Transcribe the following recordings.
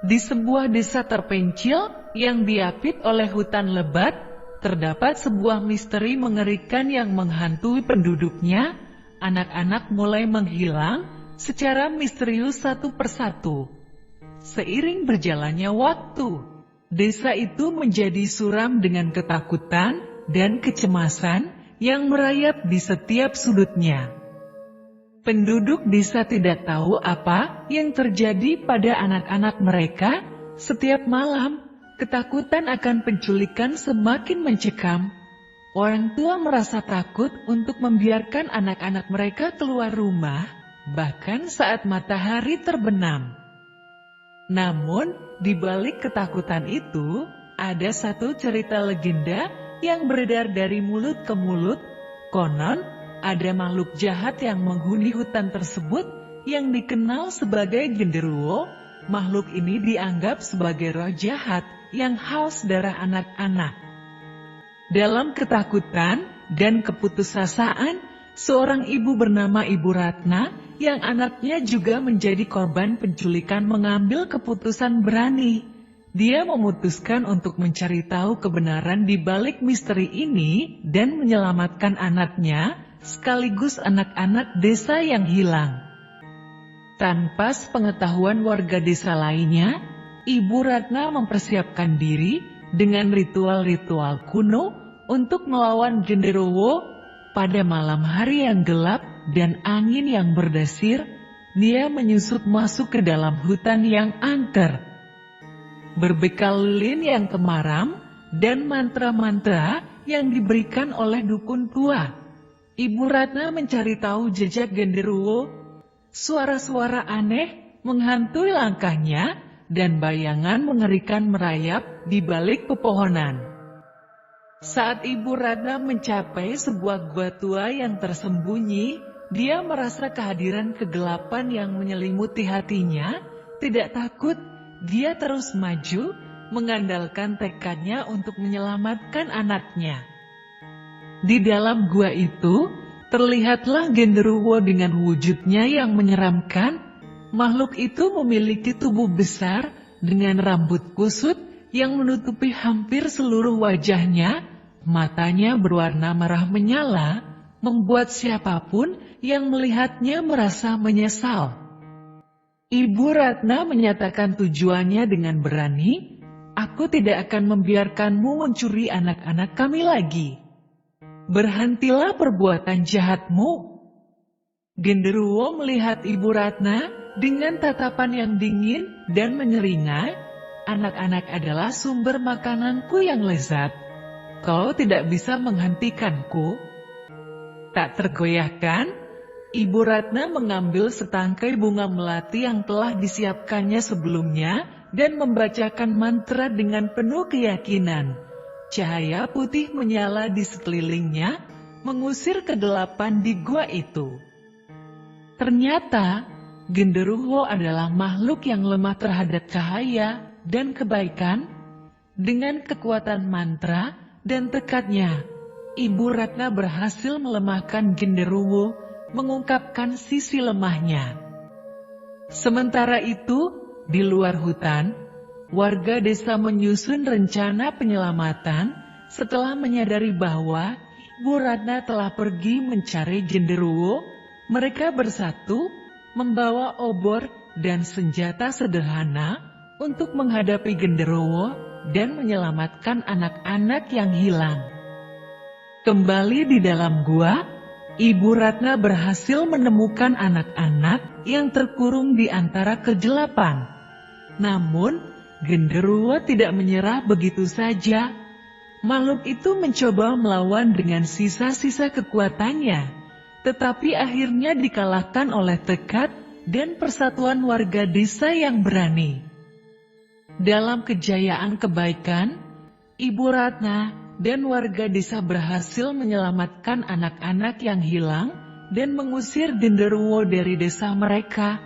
Di sebuah desa terpencil yang diapit oleh hutan lebat, terdapat sebuah misteri mengerikan yang menghantui penduduknya. Anak-anak mulai menghilang secara misterius satu persatu. Seiring berjalannya waktu, desa itu menjadi suram dengan ketakutan dan kecemasan yang merayap di setiap sudutnya. Penduduk desa tidak tahu apa yang terjadi pada anak-anak mereka. Setiap malam, ketakutan akan penculikan semakin mencekam. Orang tua merasa takut untuk membiarkan anak-anak mereka keluar rumah, bahkan saat matahari terbenam. Namun, di balik ketakutan itu, ada satu cerita legenda yang beredar dari mulut ke mulut. Konon, ada makhluk jahat yang menghuni hutan tersebut yang dikenal sebagai genderuwo. Makhluk ini dianggap sebagai roh jahat yang haus darah anak-anak. Dalam ketakutan dan keputusasaan, seorang ibu bernama Ibu Ratna, yang anaknya juga menjadi korban penculikan, mengambil keputusan berani. Dia memutuskan untuk mencari tahu kebenaran di balik misteri ini dan menyelamatkan anaknya, sekaligus anak-anak desa yang hilang. Tanpa sepengetahuan warga desa lainnya, Ibu Ratna mempersiapkan diri dengan ritual-ritual kuno untuk melawan genderuwo. Pada malam hari yang gelap dan angin yang berdesir, dia menyusup masuk ke dalam hutan yang angker. Berbekal lilin yang kemaram dan mantra-mantra yang diberikan oleh dukun tua, Ibu Ratna mencari tahu jejak genderuwo. Suara-suara aneh menghantui langkahnya dan bayangan mengerikan merayap di balik pepohonan. Saat Ibu Ratna mencapai sebuah gua tua yang tersembunyi, dia merasa kehadiran kegelapan yang menyelimuti hatinya. Tidak takut, dia terus maju, mengandalkan tekadnya untuk menyelamatkan anaknya. Di dalam gua itu, terlihatlah genderuwo dengan wujudnya yang menyeramkan. Makhluk itu memiliki tubuh besar dengan rambut kusut yang menutupi hampir seluruh wajahnya. Matanya berwarna merah menyala, membuat siapapun yang melihatnya merasa menyesal. Ibu Ratna menyatakan tujuannya dengan berani, "Aku tidak akan membiarkanmu mencuri anak-anak kami lagi. Berhentilah perbuatan jahatmu." Genderuwo melihat Ibu Ratna dengan tatapan yang dingin dan menyeringai. "Anak-anak adalah sumber makananku yang lezat. Kau tidak bisa menghentikanku." Tak tergoyahkan, Ibu Ratna mengambil setangkai bunga melati yang telah disiapkannya sebelumnya dan membacakan mantra dengan penuh keyakinan. Cahaya putih menyala di sekelilingnya, mengusir kegelapan di gua itu. Ternyata, genderuwo adalah makhluk yang lemah terhadap cahaya dan kebaikan. Dengan kekuatan mantra dan tekadnya, Ibu Ratna berhasil melemahkan genderuwo, mengungkapkan sisi lemahnya. Sementara itu, di luar hutan, warga desa menyusun rencana penyelamatan. Setelah menyadari bahwa Ibu Ratna telah pergi mencari genderuwo, mereka bersatu, membawa obor dan senjata sederhana untuk menghadapi genderuwo dan menyelamatkan anak-anak yang hilang. Kembali di dalam gua, Ibu Ratna berhasil menemukan anak-anak yang terkurung di antara kegelapan. Namun, genderuwo tidak menyerah begitu saja. Makhluk itu mencoba melawan dengan sisa-sisa kekuatannya, tetapi akhirnya dikalahkan oleh tekad dan persatuan warga desa yang berani. Dalam kejayaan kebaikan, Ibu Ratna dan warga desa berhasil menyelamatkan anak-anak yang hilang dan mengusir genderuwo dari desa mereka.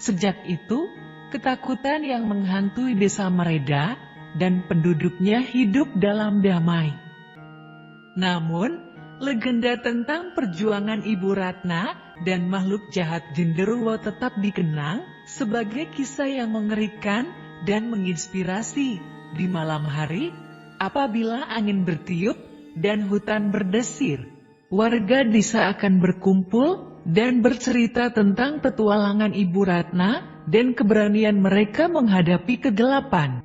Sejak itu, ketakutan yang menghantui desa mereda dan penduduknya hidup dalam damai. Namun, legenda tentang perjuangan Ibu Ratna dan makhluk jahat genderuwo tetap dikenang sebagai kisah yang mengerikan dan menginspirasi. Di malam hari, apabila angin bertiup dan hutan berdesir, warga desa akan berkumpul dan bercerita tentang petualangan Ibu Ratna dan keberanian mereka menghadapi kegelapan.